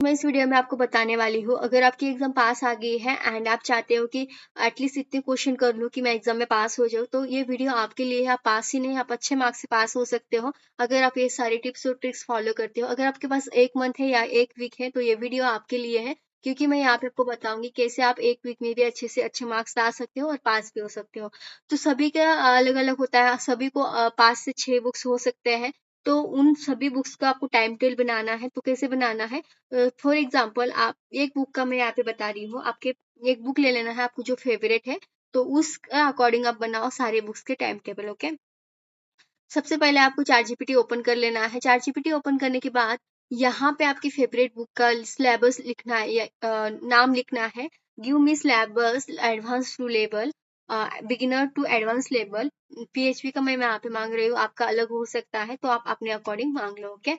मैं इस वीडियो में आपको बताने वाली हूँ, अगर आपकी एग्जाम पास आ गई है एंड आप चाहते हो कि एटलीस्ट इतने क्वेश्चन कर लूँ कि मैं एग्जाम में पास हो जाऊँ, तो ये वीडियो आपके लिए है। आप पास ही नहीं, आप अच्छे मार्क्स से पास हो सकते हो अगर आप ये सारी टिप्स और ट्रिक्स फॉलो करते हो। अगर आपके पास 1 मंथ है या 1 वीक है तो ये वीडियो आपके लिए है, क्योंकि मैं यहाँ पे आपको बताऊंगी कैसे आप 1 वीक में भी अच्छे से अच्छे मार्क्स ला सकते हो और पास भी हो सकते हो। तो सभी का अलग अलग होता है, सभी को 5 से 6 बुक्स हो सकते हैं। तो उन सभी बुक्स का आपको टाइम टेबल बनाना है। तो कैसे बनाना है, फॉर एग्जाम्पल आप एक बुक का मैं यहाँ पे बता रही हूँ, आपके एक बुक ले लेना है आपको जो फेवरेट है, तो उसका अकॉर्डिंग आप बनाओ सारे बुक्स के टाइम टेबल। ओके, सबसे पहले आपको चैट जीपीटी ओपन कर लेना है। चैट जीपीटी ओपन करने के बाद यहाँ पे आपकी फेवरेट बुक का सिलेबस लिखना है या नाम लिखना है। Give me syllabus advance to level, beginner to advance level. PHP का मैं यहाँ पे मांग रही हूँ, आपका अलग हो सकता है, तो आप अपने अकॉर्डिंग मांग लो। ओके,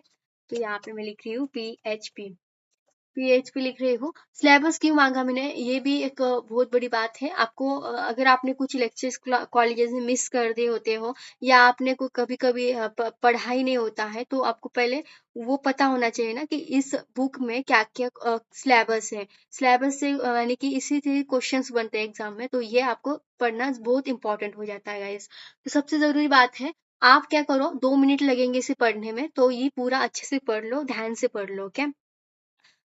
तो यहाँ पे मैं लिख रही हूँ पीएचपी लिख रही हूँ। सिलेबस क्यों मांगा मैंने, ये भी एक बहुत बड़ी बात है। आपको अगर आपने कुछ लेक्चर्स कॉलेजेस में मिस कर दिए होते हो या आपने को कभी कभी पढ़ा ही नहीं होता है, तो आपको पहले वो पता होना चाहिए ना कि इस बुक में क्या क्या सिलेबस है। सिलेबस से यानी कि इसी से क्वेश्चंस बनते हैं एग्जाम में, तो ये आपको पढ़ना बहुत इंपॉर्टेंट हो जाता है गाइस। तो सबसे जरूरी बात है, आप क्या करो, 2 मिनट लगेंगे इसे पढ़ने में, तो ये पूरा अच्छे से पढ़ लो, ध्यान से पढ़ लो। क्या,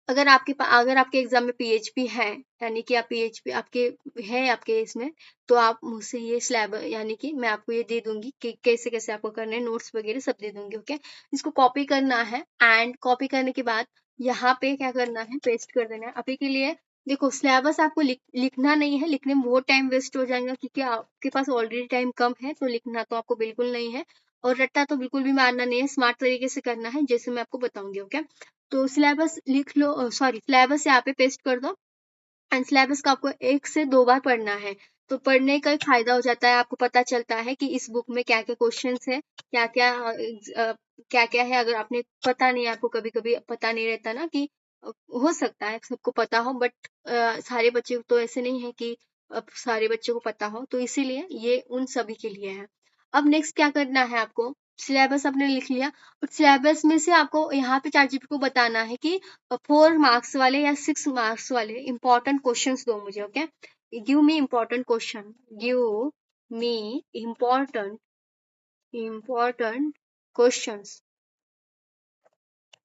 अगर आपके एग्जाम में पीएचपी है, यानी कि आप पीएचपी आपके है आपके इसमें, तो आप मुझसे ये स्लैब यानी कि मैं आपको ये दे दूंगी कि कैसे कैसे आपको करना है, नोट्स वगैरह सब दे दूंगी। ओके, इसको कॉपी करना है एंड कॉपी करने के बाद यहाँ पे क्या करना है, पेस्ट कर देना है। अभी के लिए देखो, सिलेबस आपको लिखना नहीं है, लिखने में बहुत टाइम वेस्ट हो जाएगा, क्योंकि आपके पास ऑलरेडी टाइम कम है, तो लिखना तो आपको बिल्कुल नहीं है और रट्टा तो बिल्कुल भी मारना नहीं है, स्मार्ट तरीके से करना है जैसे मैं आपको बताऊंगी। ओके, तो सिलेबस लिख लो, सॉरी सिलेबस यहाँ पे पेस्ट कर दो एंड सिलेबस को आपको 1 से 2 बार पढ़ना है। तो पढ़ने का एक फायदा हो जाता है, आपको पता चलता है कि इस बुक में क्या क्या क्वेश्चंस है, क्या क्या क्या क्या है। अगर आपने पता नहीं, आपको कभी कभी पता नहीं रहता ना कि हो सकता है सबको पता हो, बट सारे बच्चे तो ऐसे नहीं है कि सारे बच्चों को पता हो, तो इसीलिए ये उन सभी के लिए है। अब नेक्स्ट क्या करना है, आपको सिलेबस आपने लिख लिया और सिलेबस में से आपको यहाँ पे चैट जीपीटी को बताना है कि 4 मार्क्स वाले या 6 मार्क्स वाले इंपॉर्टेंट क्वेश्चन दो मुझे। Okay, give me important question, give me important important questions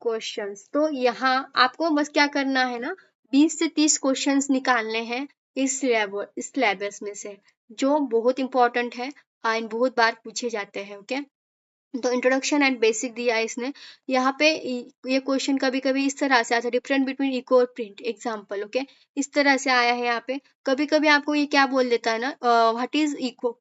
questions. तो यहाँ आपको बस क्या करना है ना, 20 से 30 क्वेश्चंस निकालने हैं इस सिलेबस में से, जो बहुत इंपॉर्टेंट है एंड बहुत बार पूछे जाते हैं। ओके, तो इंट्रोडक्शन एंड बेसिक दिया है इसने। यहाँ पे ये क्वेश्चन कभी कभी इस तरह से आता है, डिफरेंट बिटवीन इको और प्रिंट एग्जाम्पल। ओके, इस तरह से आया है यहाँ पे। कभी कभी आपको ये क्या बोल देता है ना, व्हाट इज इको,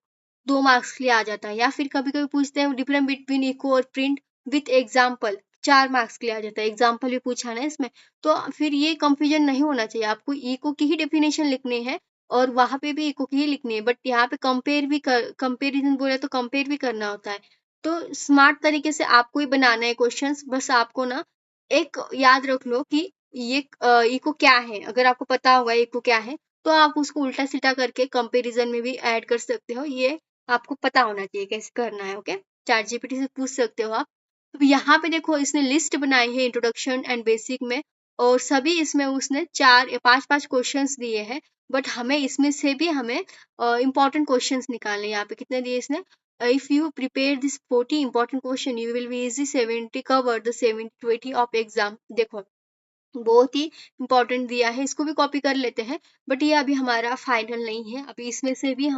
2 मार्क्स के लिए आ जाता है। या फिर कभी कभी पूछते हैं डिफरेंट बिटवीन इको और प्रिंट विथ एग्जाम्पल, 4 मार्क्स के लिए आ जाता है, एग्जाम्पल भी पूछा ना इसमें। तो फिर ये कंफ्यूजन नहीं होना चाहिए, आपको इको की ही डेफिनेशन लिखनी है और वहां पे भी इको की ही लिखनी है, बट यहाँ पे कंपेरिजन बोले तो कंपेयर भी करना होता है। तो स्मार्ट तरीके से आपको ही बनाना है क्वेश्चंस। बस आपको ना एक याद रख लो कि ये इको क्या है। अगर आपको पता होगा इको क्या है, तो आप उसको उल्टा सीधा करके कंपैरिजन में भी ऐड कर सकते हो। ये आपको पता होना चाहिए कैसे करना है। ओके, चैट जीपीटी से पूछ सकते हो आप। तो यहाँ पे देखो, इसने लिस्ट बनाई है इंट्रोडक्शन एंड बेसिक में, और सभी इसमें उसने 4 या 5 क्वेश्चंस दिए हैं। बट हमें इसमें से भी हमें इंपॉर्टेंट क्वेश्चंस निकालने। यहाँ पे कितने दिए इसने, if you prepare this 40 important question you will be easy 70 cover the 70 to 80 of exam। देखो, बहुत ही इंपॉर्टेंट दिया है, इसको भी कॉपी कर लेते हैं, बट ये अभी हमारा फाइनल नहीं है। अभी इसमें से भी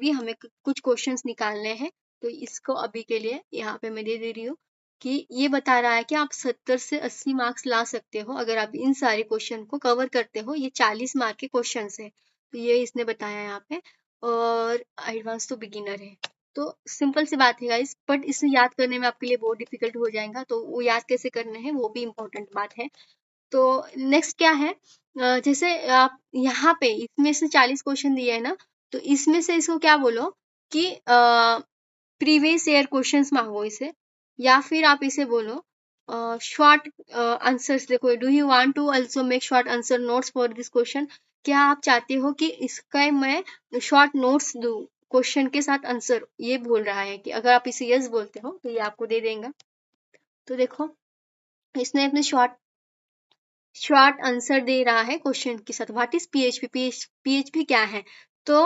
हमें कुछ क्वेश्चंस निकालने हैं। तो इसको अभी के लिए यहाँ पे मैं दे दे रही हूँ कि ये बता रहा है कि आप 70 से 80 मार्क्स ला सकते हो अगर आप इन सारे क्वेश्चन को कवर करते हो। ये 40 मार्क के क्वेश्चन है, तो ये इसने बताया यहाँ पे। और एडवांस तो बिगिनर है, तो सिंपल सी बात है गाइस, बट इसे याद करने में आपके लिए बहुत डिफिकल्ट हो जाएगा। तो वो याद कैसे करने हैं वो भी इम्पोर्टेंट बात है। तो नेक्स्ट क्या है, जैसे आप यहाँ पे इसमें से 40 क्वेश्चन दिए है ना, तो इसमें से इसको क्या बोलो कि प्रीवियस ईयर क्वेश्चंस मांगो इसे, या फिर आप इसे बोलो शॉर्ट आंसर्स। देखो, do you want to also make short answer notes for this question, क्या आप चाहते हो कि इसका मैं शॉर्ट नोट्स दूं क्वेश्चन के साथ आंसर। ये बोल रहा है कि अगर आप इसे यस बोलते हो तो ये आपको दे देगा। तो देखो, इसने अपने शॉर्ट शॉर्ट आंसर दे रहा है क्वेश्चन के साथ। व्हाट इज पीएचपी, पीएचपी क्या है। तो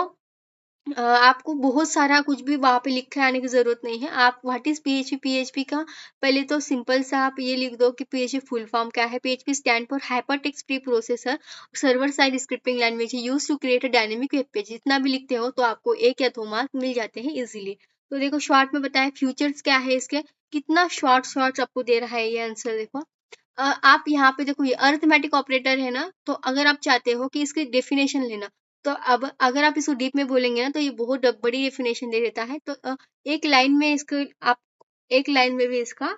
आपको बहुत सारा कुछ भी वहां पे लिख के आने की जरूरत नहीं है। आप व्हाट इज पीएचपी, पीएचपी का पहले तो सिंपल सा आप ये लिख दो कि पीएचपी फुल फॉर्म क्या है। PHP stand for hyper text pre processor server side scripting language use to create a dynamic web page. जितना भी लिखते हो तो आपको 1 या 2 मार्क मिल जाते हैं इजीली। तो देखो शॉर्ट में बताया, फ्यूचर्स क्या है इसके, कितना शॉर्ट शॉर्ट आपको दे रहा है ये आंसर। देखो आप यहाँ पे देखो ये अरिथमेटिक ऑपरेटर है ना, तो अगर आप चाहते हो कि इसकी डेफिनेशन लेना, तो अब अगर आप इसको डीप में बोलेंगे ना तो ये बहुत बड़ी डेफिनेशन दे देता है। तो एक लाइन में इसको आप एक लाइन में भी इसका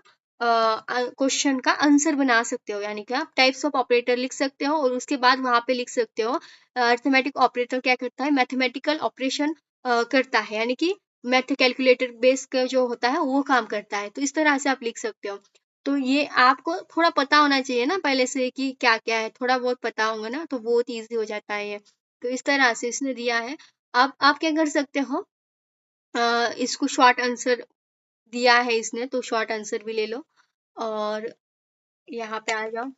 क्वेश्चन का आंसर बना सकते हो। यानी कि आप टाइप्स ऑफ ऑपरेटर लिख सकते हो और उसके बाद वहां पे लिख सकते हो अरिथमेटिक ऑपरेटर क्या करता है, मैथमेटिकल ऑपरेशन करता है, यानी कि मैथ कैलकुलेटर बेस का जो होता है वो काम करता है। तो इस तरह से आप लिख सकते हो। तो ये आपको थोड़ा पता होना चाहिए ना पहले से कि क्या क्या है, थोड़ा बहुत पता होगा ना तो बहुत इजी हो जाता है ये। तो इस तरह से इसने दिया है। अब आप क्या कर सकते हो, इसको शॉर्ट आंसर दिया है इसने तो शॉर्ट आंसर भी ले लो और यहाँ पे आ जाओ।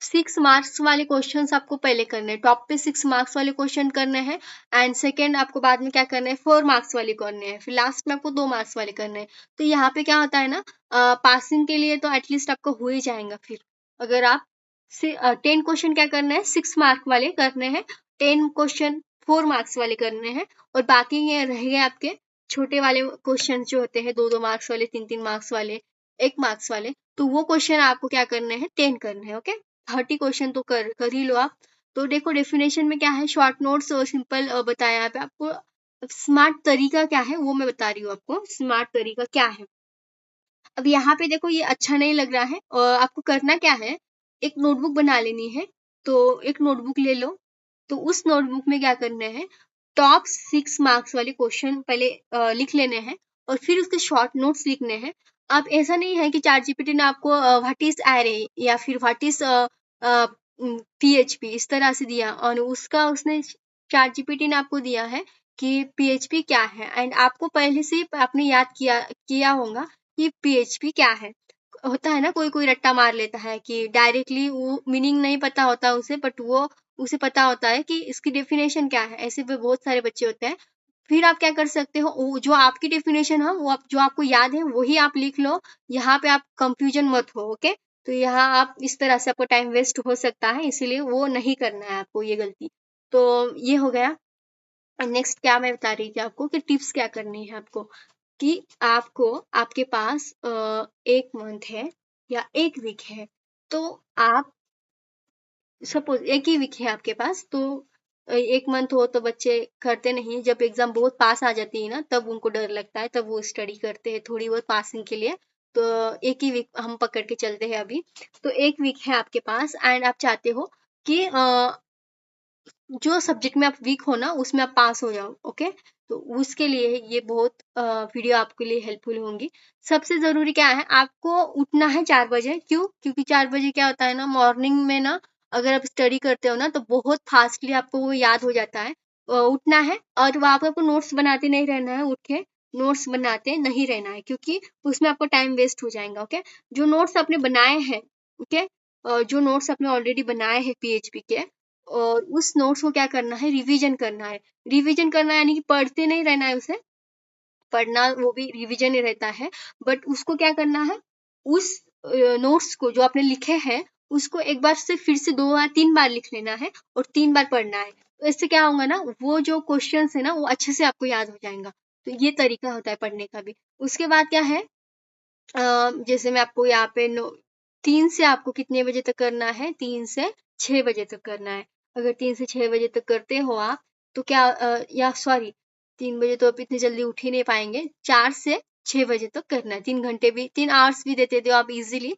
6 मार्क्स वाले क्वेश्चंस आपको पहले करने हैं, टॉप पे 6 मार्क्स वाले क्वेश्चन करने हैं। एंड सेकेंड आपको बाद में क्या करना है, 4 मार्क्स वाले करने हैं। फिर लास्ट में आपको 2 मार्क्स वाले करने हैं। तो यहाँ पे क्या होता है ना, पासिंग के लिए तो एटलीस्ट आपको हो ही जाएगा। फिर अगर आप 10 क्वेश्चन क्या करना है, 6 मार्क वाले करने हैं, 10 क्वेश्चन 4 मार्क्स वाले करने हैं, और बाकी ये रह गए आपके छोटे वाले क्वेश्चन जो होते हैं 2-2 मार्क्स वाले, 3-3 मार्क्स वाले, 1 मार्क्स वाले। तो वो क्वेश्चन आपको क्या करने हैं, 10 करने हैं। ओके, 30 क्वेश्चन तो कर ही लो आप। तो देखो डेफिनेशन में क्या है, शॉर्ट नोट्स और सिंपल बताया यहाँ पे आपको। स्मार्ट तरीका क्या है वो मैं बता रही हूँ आपको, स्मार्ट तरीका क्या है। अब यहाँ पे देखो ये अच्छा नहीं लग रहा है, और आपको करना क्या है, एक नोटबुक बना लेनी है। तो एक नोटबुक ले लो। तो उस नोटबुक में क्या करना है, टॉप 6 मार्क्स वाले क्वेश्चन पहले लिख लेने हैं और फिर उसके शॉर्ट नोट्स लिखने हैं। अब ऐसा नहीं है कि चैट जीपीटी ने आपको व्हाट इज एरे या फिर व्हाट इज पीएचपी इस तरह से दिया, और उसका उसने चैट जीपीटी ने आपको दिया है कि पीएचपी क्या है। एंड आपको पहले से आपने याद किया होगा कि पीएचपी क्या है। होता है ना, कोई कोई रट्टा मार लेता है कि डायरेक्टली वो मीनिंग नहीं पता होता उसे, बट वो उसे पता होता है कि इसकी डेफिनेशन क्या है। ऐसे भी बहुत सारे बच्चे होते हैं। फिर आप क्या कर सकते हो, जो आपकी डेफिनेशन है वो जो आपको याद है वही आप लिख लो। यहाँ पे आप कंफ्यूजन मत हो। ओके, तो यहाँ आप इस तरह से आपको टाइम वेस्ट हो सकता है, इसीलिए वो नहीं करना है आपको ये गलती। तो ये हो गया। नेक्स्ट क्या मैं बता रही थी आपको कि टिप्स क्या करनी है आपको, कि आपको आपके पास 1 मंथ है या 1 वीक है, तो आप सपोज 1 ही वीक है आपके पास, तो 1 मंथ हो तो बच्चे करते नहीं। जब एग्जाम बहुत पास आ जाती है ना तब उनको डर लगता है, तब वो स्टडी करते हैं थोड़ी बहुत पासिंग के लिए। तो 1 ही वीक हम पकड़ के चलते हैं अभी। तो 1 वीक है आपके पास एंड आप चाहते हो कि जो सब्जेक्ट में आप वीक हो ना उसमें आप पास हो जाओ। ओके, तो उसके लिए ये बहुत वीडियो आपके लिए हेल्पफुल होंगी। सबसे जरूरी क्या है, आपको उठना है 4 बजे। क्यों? क्योंकि 4 बजे क्या होता है ना, मॉर्निंग में ना अगर आप स्टडी करते हो ना तो बहुत फास्टली आपको वो याद हो जाता है। उठना है और वहां पर आपको नोट्स बनाते नहीं रहना है, उठ के नोट्स बनाते नहीं रहना है, क्योंकि उसमें आपको टाइम वेस्ट हो जाएगा। ओके, जो नोट्स आपने बनाए हैं, ओके, जो नोट्स आपने ऑलरेडी बनाए हैं पीएचपी के, और उस नोट्स को क्या करना है, रिवीजन करना है। रिवीजन करना है यानी कि पढ़ते नहीं रहना है उसे, पढ़ना वो भी रिवीजन ही रहता है, बट उसको क्या करना है, उस नोट्स को जो आपने लिखे हैं उसको एक बार से फिर से 2 या 3 बार लिख लेना है और 3 बार पढ़ना है। तो इससे क्या होगा ना, वो जो क्वेश्चन है ना वो अच्छे से आपको याद हो जाएगा। तो ये तरीका होता है पढ़ने का भी। उसके बाद क्या है, जैसे मैं आपको यहाँ पे 3 से आपको कितने बजे तक करना है, 3 से 6 बजे तक करना है। अगर 3 से 6 बजे तक करते हो आप तो क्या या सॉरी, 3 बजे तो आप इतनी जल्दी उठ ही नहीं पाएंगे। 4 से 6 बजे तक करना है। 3 घंटे भी, 3 आवर्स भी देते हो आप, इजीली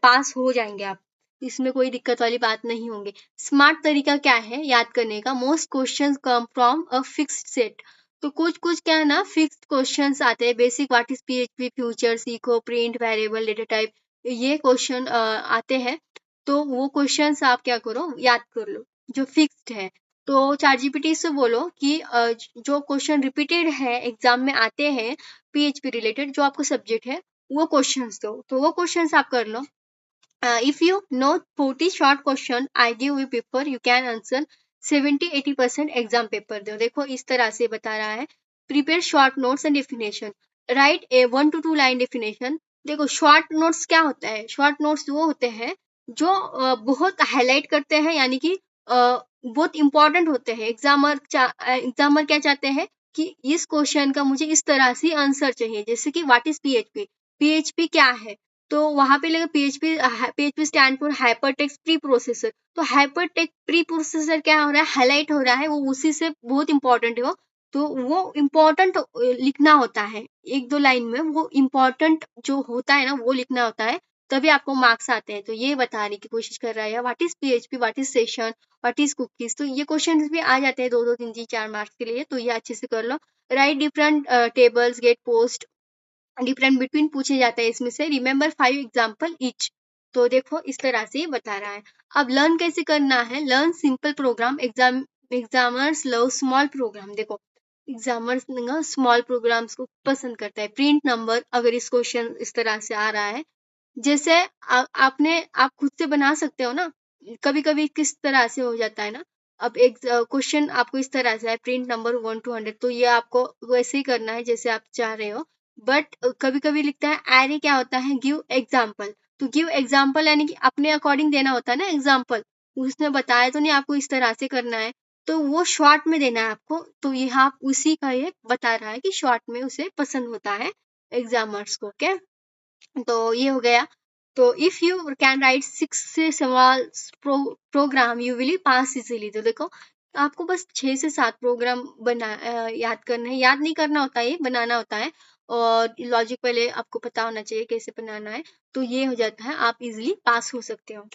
पास हो जाएंगे आप। इसमें कोई दिक्कत वाली बात नहीं होंगी। स्मार्ट तरीका क्या है याद करने का, most question come from a fixed set. तो कुछ कुछ क्या है ना, फिक्स्ड क्वेश्चंस आते हैं। Basic what is PHP, future, सीखो, प्रिंट, वेरिएबल, डेटा टाइप, ये क्वेश्चन आते हैं। तो वो क्वेश्चंस आप क्या करो, याद कर लो जो फिक्स्ड है। तो चैट जीपीटी से बोलो कि जो क्वेश्चन रिपीटेड है एग्जाम में आते हैं पीएचपी रिलेटेड, जो आपको सब्जेक्ट है वो क्वेश्चंस दो, तो वो क्वेश्चंस आप कर लो। if you know 40 short question I give you paper, you can answer 70-80% exam paper दो। देखो इस तरह से बता रहा है। Prepare short notes and definition, right A 1 to 2 line definition. देखो शॉर्ट नोट्स क्या होता है? शॉर्ट नोट्स वो होते हैं जो बहुत हाईलाइट करते हैं, यानी कि बहुत इंपॉर्टेंट होते हैं। एग्जामर क्या चाहते हैं कि इस क्वेश्चन का मुझे इस तरह से आंसर चाहिए, जैसे कि व्हाट इज पीएचपी, पीएचपी क्या है, तो वहां पे लगे PHP stand for hyper text pre processor. तो हाइपर टेक्स्ट प्री प्रोसेसर क्या हो रहा है, हाईलाइट हो रहा है, वो उसी से बहुत इंपॉर्टेंट है वो। तो वो इम्पोर्टेंट लिखना होता है, एक दो लाइन में वो इम्पोर्टेंट जो होता है ना वो लिखना होता है, तभी आपको मार्क्स आते हैं। तो ये बताने की कोशिश कर रहा है, what is PHP, what is session, what is cookies. तो ये क्वेश्चन भी आ जाते हैं 2-2, 3-3, 4 मार्क्स के लिए, तो ये अच्छे से कर लो। Right different tables, gate post, different between पूछे जाता है इसमें से। Remember 5 example each. तो देखो इस तरह से बता रहा है। अब लर्न कैसे करना है, learn simple program, examiners love small program. देखो एग्जामर्स स्मॉल प्रोग्राम्स को पसंद करता है। प्रिंट नंबर, अगर इस क्वेश्चन इस तरह से आ रहा है, जैसे आप खुद से बना सकते हो ना, कभी कभी किस तरह से हो जाता है ना। अब एक क्वेश्चन आपको इस तरह से है, प्रिंट नंबर 1 to 100, तो ये आपको वैसे ही करना है जैसे आप चाह रहे हो। बट कभी कभी लिखता है एरे, क्या होता है, गिव एग्जाम्पल। तो गिव एग्जाम्पल यानी कि अपने अकॉर्डिंग देना होता है ना एग्जाम्पल, उसने बताया तो नहीं आपको इस तरह से करना है, तो वो शॉर्ट में देना है आपको। तो यहाँ उसी का ये बता रहा है कि शॉर्ट में उसे पसंद होता है एग्जामर्स को। ओके, तो ये हो गया। तो इफ यू कैन राइट 6 से 7 program you will pass easily. तो देखो आपको बस 6 से 7 प्रोग्राम याद करना है, याद नहीं करना होता है, बनाना होता है। और लॉजिक पहले आपको पता होना चाहिए कैसे बनाना है, तो ये हो जाता है, आप इजीली पास हो सकते हो।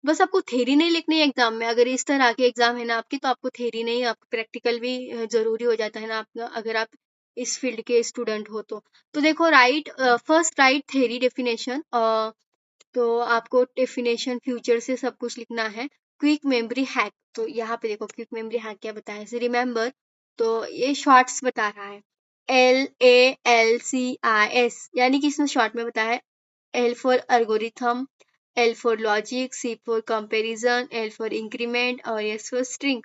बस आपको थ्योरी नहीं लिखनी है एग्जाम में। अगर इस तरह के एग्जाम है ना आपकी, तो आपको थ्योरी नहीं, आपको प्रैक्टिकल भी जरूरी हो जाता है ना आपका, अगर आप इस फील्ड के स्टूडेंट हो तो। देखो right, first right theory definition, तो आपको डेफिनेशन फ्यूचर से सब कुछ लिखना है। क्विक मेमोरी हैक, तो यहाँ पे देखो क्विक मेमोरी हैक क्या बताया है, रिमेंबर, तो ये शॉर्ट्स बता रहा है। LALCIS, यानी कि इसमें शॉर्ट में बताया है। L for algorithm, L for logic, C for comparison, L for increment और S फॉर स्ट्रिंग।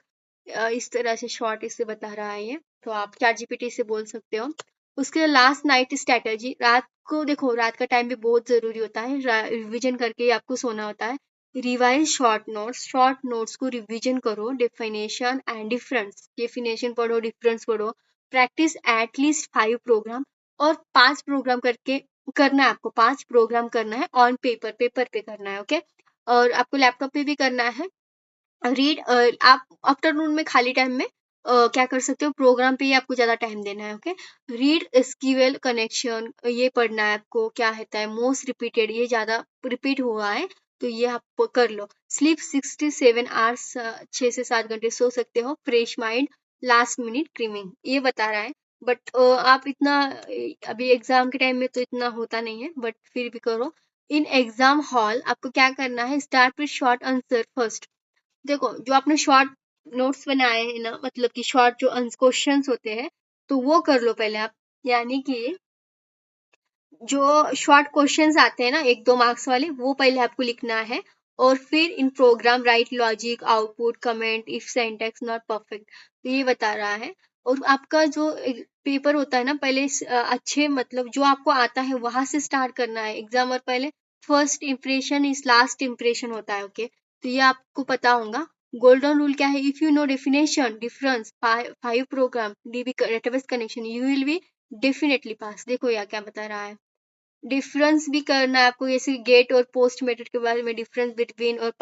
इस तरह से शॉर्ट इसे बता रहा है ये, तो आप ChatGPT से बोल सकते हो। उसके लास्ट नाइट स्ट्रैटेजी, रात को देखो रात का टाइम भी बहुत जरूरी होता है, रिवीजन करके आपको सोना होता है। रिवाइज शॉर्ट नोट्स को रिवीजन करो। डेफिनेशन एंड डिफरेंस, डेफिनेशन पढ़ो, डिफरेंस पढ़ो। प्रैक्टिस एटलीस्ट 5 प्रोग्राम, और 5 प्रोग्राम करके करना है आपको, 5 प्रोग्राम करना है ऑन पेपर पे करना है। ओके, और आपको लैपटॉप पे भी करना है। रीड, आप आफ्टरनून में खाली टाइम में क्या कर सकते हो, प्रोग्राम पे ही आपको ज्यादा टाइम देना है। ओके, रीड एसक्यूएल कनेक्शन, ये पढ़ना है आपको, क्या होता है मोस्ट रिपीटेड, ये ज्यादा रिपीट हुआ है, तो ये आप कर लो। स्लीप 67 आवर्स, 6 से 7 घंटे सो सकते हो। Fresh mind, last minute creaming, ये बता रहा है। बट आप इतना अभी एग्जाम के टाइम में तो इतना होता नहीं है, बट फिर भी करो। इन एग्जाम हॉल आपको क्या करना है, start with short answer first. देखो जो आपने शॉर्ट नोट्स बनाए हैं ना, मतलब कि शॉर्ट जो क्वेश्चंस होते हैं, तो वो कर लो पहले आप। यानी कि जो शॉर्ट क्वेश्चंस आते हैं ना 1-2 मार्क्स वाले, वो पहले आपको लिखना है। और फिर इन program write logic, output, comment, if syntax not perfect, तो ये बता रहा है। और आपका जो पेपर होता है ना, पहले अच्छे मतलब जो आपको आता है वहां से स्टार्ट करना है एग्जाम, और पहले first impression is last impression होता है। ओके, तो ये आपको पता होगा। गोल्डन रूल क्या है, if you know definition, difference, 5 program, DB database connection, you will be definitely pass. देखो यार क्या बता रहा है, डिफरेंस भी करना है आपको, जैसे गेट और पोस्ट मेथड के बारे में, डिफरेंस बिटवीन और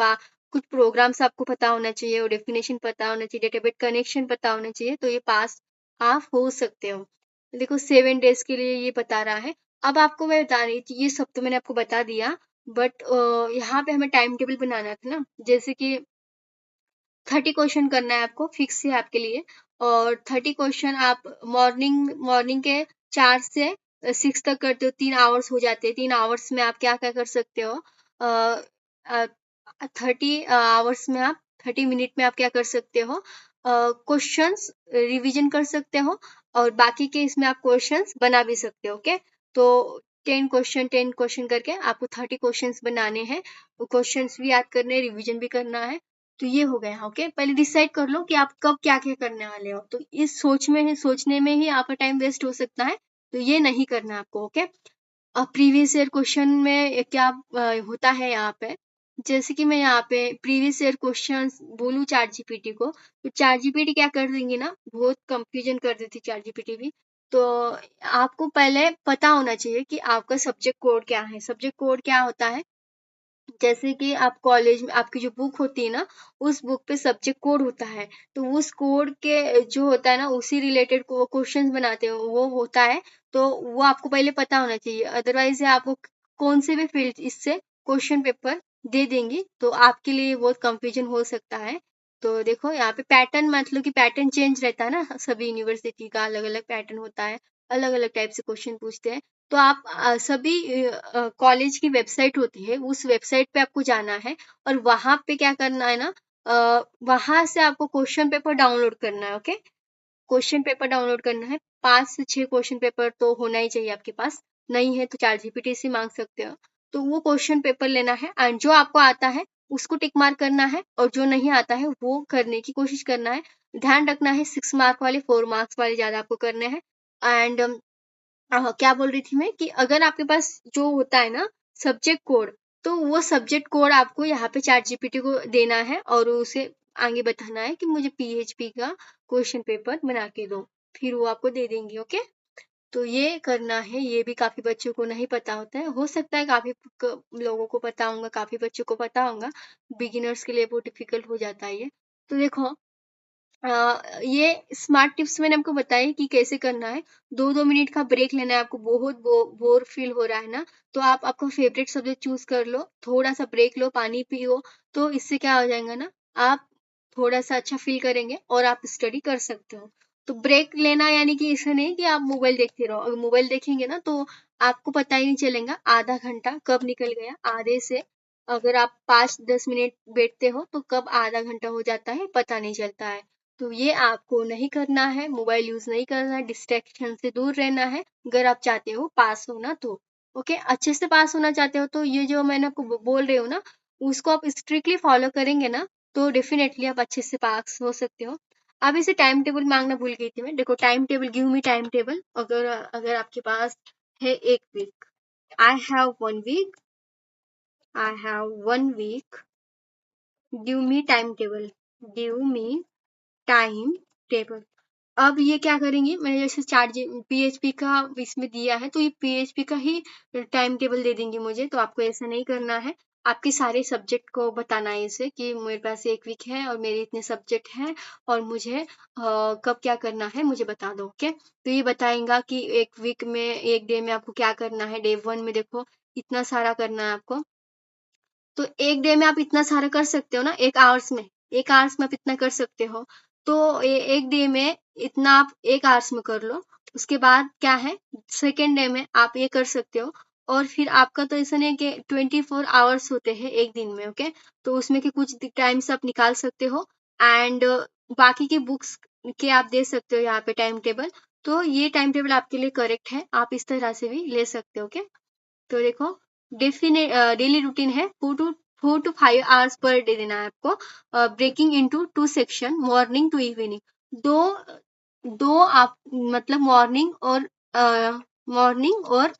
कुछ प्रोग्राम्स आपको पता होना चाहिए, और डेफिनेशन पता होना चाहिए, डेटाबेस कनेक्शन पता होना चाहिए, तो ये पास आप हो सकते हो। देखो 7 डेज के लिए ये बता रहा है। अब आपको मैं बता रही थी, ये सब तो मैंने आपको बता दिया, बट यहाँ पे हमें टाइम टेबल बनाना था ना, जैसे कि 30 क्वेश्चन करना है आपको, फिक्स है आपके लिए। और 30 क्वेश्चन आप मॉर्निंग के 4 से 6 तक करते हो, 3 आवर्स हो जाते हैं। 3 आवर्स में आप क्या क्या कर सकते हो, 30 आवर्स में आप 30 मिनट में आप क्या कर सकते हो, क्वेश्चंस रिवीजन कर सकते हो, और बाकी के इसमें आप क्वेश्चंस बना भी सकते हो। ओके, तो 10 क्वेश्चन करके आपको 30 क्वेश्चंस बनाने हैं। वो क्वेश्चंस भी याद करने हैं, रिवीजन भी करना है। तो ये हो गया। ओके, पहले डिसाइड कर लो कि आप कब क्या क्या करने वाले हो। तो इस सोचने में ही आपका टाइम वेस्ट हो सकता है, तो ये नहीं करना आपको। ओके, अब प्रीवियस ईयर क्वेश्चन में क्या होता है यहाँ पे, जैसे कि मैं यहाँ पे प्रीवियस ईयर क्वेश्चन बोलूँ चैट जीपीटी को, तो चैट जीपीटी क्या कर देंगी ना, बहुत कंफ्यूजन कर देती चैट जीपीटी भी। तो आपको पहले पता होना चाहिए कि आपका सब्जेक्ट कोड क्या है। सब्जेक्ट कोड क्या होता है, जैसे कि आप कॉलेज में आपकी जो बुक होती है ना, उस बुक पे सब्जेक्ट कोड होता है। तो उस कोड के जो होता है ना, उसी रिलेटेड क्वेश्चंस बनाते हो वो होता है। तो वो आपको पहले पता होना चाहिए, अदरवाइज आपको कौन से भी फील्ड इससे क्वेश्चन पेपर दे देंगी, तो आपके लिए बहुत कंफ्यूजन हो सकता है। तो देखो यहाँ पे पैटर्न, मतलब कि पैटर्न चेंज रहता है ना, सभी यूनिवर्सिटी का अलग अलग पैटर्न होता है, अलग अलग टाइप से क्वेश्चन पूछते हैं। तो आप सभी कॉलेज की वेबसाइट होती है, उस वेबसाइट पे आपको जाना है और वहां पे क्या करना है ना, वहां से आपको क्वेश्चन पेपर डाउनलोड करना है। ओके, क्वेश्चन पेपर डाउनलोड करना है। 5 से 6 क्वेश्चन पेपर तो होना ही चाहिए आपके पास, नहीं है तो चैट जीपीटी से मांग सकते हो। तो वो क्वेश्चन पेपर लेना है एंड जो आपको आता है उसको टिक मार्क करना है, और जो नहीं आता है वो करने की कोशिश करना है। ध्यान रखना है 6 मार्क वाले 4 मार्क्स वाले ज्यादा आपको करने हैं। एंड क्या बोल रही थी मैं, कि अगर आपके पास जो होता है ना सब्जेक्ट कोड, तो वो सब्जेक्ट कोड आपको यहाँ पे चैट जीपीटी को देना है और उसे आगे बताना है कि मुझे पीएचपी का क्वेश्चन पेपर बना के दो, फिर वो आपको दे देंगे। ओके, तो ये करना है। ये भी काफी बच्चों को नहीं पता होता है, हो सकता है काफी लोगों को पता होगा, काफी बच्चों को पता होगा, बिगिनर्स के लिए बहुत डिफिकल्ट हो जाता है ये। तो देखो, ये स्मार्ट टिप्स मैंने आपको बताई कि कैसे करना है। 2-2 मिनट का ब्रेक लेना है आपको, बहुत बोर फील हो रहा है ना, तो आप आपका फेवरेट सब्जेक्ट चूज कर लो, थोड़ा सा ब्रेक लो, पानी पियो, तो इससे क्या हो जाएगा ना, आप थोड़ा सा अच्छा फील करेंगे और आप स्टडी कर सकते हो। तो ब्रेक लेना यानी कि ऐसा नहीं कि आप मोबाइल देखते रहो, अगर मोबाइल देखेंगे ना तो आपको पता ही नहीं चलेगा आधा घंटा कब निकल गया। आधे से अगर आप 5-10 मिनट बैठते हो तो कब आधा घंटा हो जाता है पता नहीं चलता है। तो ये आपको नहीं करना है, मोबाइल यूज नहीं करना है, डिस्ट्रैक्शन से दूर रहना है, अगर आप चाहते हो पास होना तो। ओके, अच्छे से पास होना चाहते हो तो ये जो मैंने आपको बोल रही हूँ ना, उसको आप स्ट्रिक्टली फॉलो करेंगे ना, तो डेफिनेटली आप अच्छे से पास हो सकते हो। अब इसे टाइम टेबल मांगना भूल गई थी मैं, देखो time table, give me time table. अगर अगर आपके पास है 1 week, I have 1 week, I have 1 week, give me time table, give me time table. अब ये क्या करेंगे, मैंने जैसे चार्ट पीएचपी का इसमें दिया है, तो ये पीएचपी का ही टाइम टेबल दे देंगे मुझे। तो आपको ऐसा नहीं करना है, आपके सारे सब्जेक्ट को बताना है इसे कि मेरे पास 1 वीक है और मेरे इतने सब्जेक्ट हैं और मुझे कब क्या करना है मुझे बता दो। ओके, तो ये बताएगा कि 1 वीक में, 1 डे में आपको क्या करना है। डे 1 में देखो इतना सारा करना है आपको, तो 1 डे में आप इतना सारा कर सकते हो ना, 1 आवर्स में, 1 आवर्स में आप इतना कर सकते हो। तो 1 डे में इतना आप 1 आवर्स में कर लो। उसके बाद क्या है, सेकेंड डे में आप ये कर सकते हो। और फिर आपका तो ऐसा नहीं है कि 24 आवर्स होते हैं एक दिन में। ओके, तो उसमें के कुछ टाइम्स आप निकाल सकते हो एंड बाकी की बुक्स के आप दे सकते हो यहाँ पे टाइम टेबल। तो ये टाइम टेबल आपके लिए करेक्ट है, आप इस तरह से भी ले सकते हो। ओके, तो देखो डेफिनेट डेली रूटीन है 4 to 5 आवर्स पर डे देना है आपको। Breaking into 2 section, morning to evening, दो दो आप मतलब मॉर्निंग और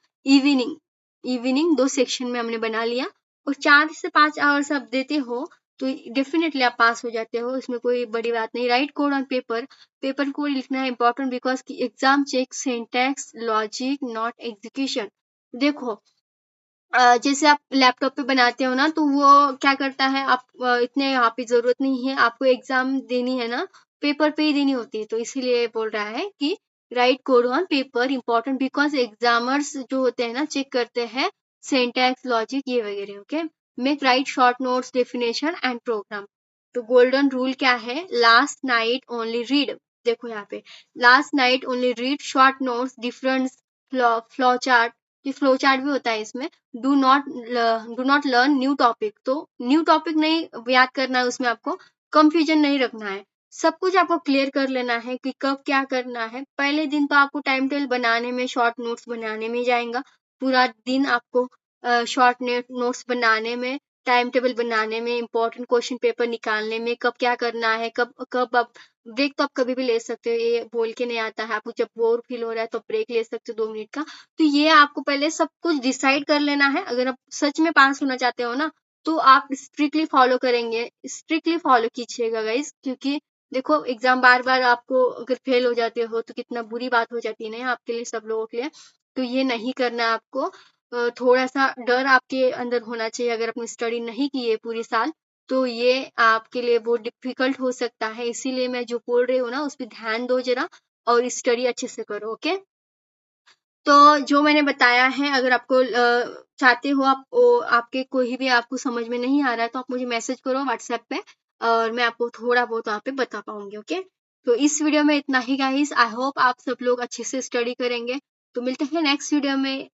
इवनिंग, 2 सेक्शन में हमने बना लिया। और 4 से 5 आवर्स आप देते हो तो डेफिनेटली आप पास हो जाते हो, इसमें कोई बड़ी बात नहीं। Write code on paper, paper code लिखना है important, because exam check syntax logic not execution. देखो जैसे आप लैपटॉप पे बनाते हो ना, तो वो क्या करता है, आप इतने यहाँ पे जरूरत नहीं है, आपको एग्जाम देनी है ना, पेपर पे ही देनी होती है। तो इसीलिए बोल रहा है कि write code on paper important, because examiners जो होते हैं ना चेक करते हैं सिंटैक्स लॉजिक ये वगैरह। Okay, make write short notes definition and program. तो गोल्डन रूल क्या है, लास्ट नाइट ओनली रीड। देखो यहाँ पे last night only read short notes, different flow chart, ये फ्लो चार्ट भी होता है इसमें। Do not learn new topic, तो न्यू टॉपिक नहीं याद करना है उसमें, आपको कंफ्यूजन नहीं रखना है, सब कुछ आपको क्लियर कर लेना है कि कब क्या करना है। पहले दिन तो आपको टाइम टेबल बनाने में, शॉर्ट नोट्स बनाने में जाएगा, पूरा दिन आपको शॉर्ट नोट्स बनाने में, टाइम टेबल बनाने में, इंपॉर्टेंट क्वेश्चन पेपर निकालने में, कब क्या करना है, कब कब आप ब्रेक तो आप कभी भी ले सकते हो, ये बोल के नहीं आता है। आपको जब बोर फील हो रहा है तो ब्रेक ले सकते हो 2 मिनट का। तो ये आपको पहले सब कुछ डिसाइड कर लेना है। अगर आप सच में पास होना चाहते हो ना, तो आप स्ट्रिक्टली फॉलो करेंगे, स्ट्रिक्टली फॉलो कीजिएगा गाइस, क्योंकि देखो एग्जाम बार बार आपको अगर फेल हो जाते हो तो कितना बुरी बात हो जाती है ना आपके लिए, सब लोगों के लिए। तो ये नहीं करना है आपको। थोड़ा सा डर आपके अंदर होना चाहिए। अगर आपने स्टडी नहीं की है पूरी साल, तो ये आपके लिए बहुत डिफिकल्ट हो सकता है। इसीलिए मैं जो बोल रही हूँ ना, उस पर ध्यान दो जरा, और स्टडी अच्छे से करो। ओके, तो जो मैंने बताया है, अगर आपको चाहते हो आप आपके कोई भी आपको समझ में नहीं आ रहा है, तो आप मुझे मैसेज करो व्हाट्सएप पे, और मैं आपको थोड़ा बहुत वहाँ पे बता पाऊंगी। ओके, तो इस वीडियो में इतना ही गाइस। आई होप आप सब लोग अच्छे से स्टडी करेंगे। तो मिलते हैं नेक्स्ट वीडियो में।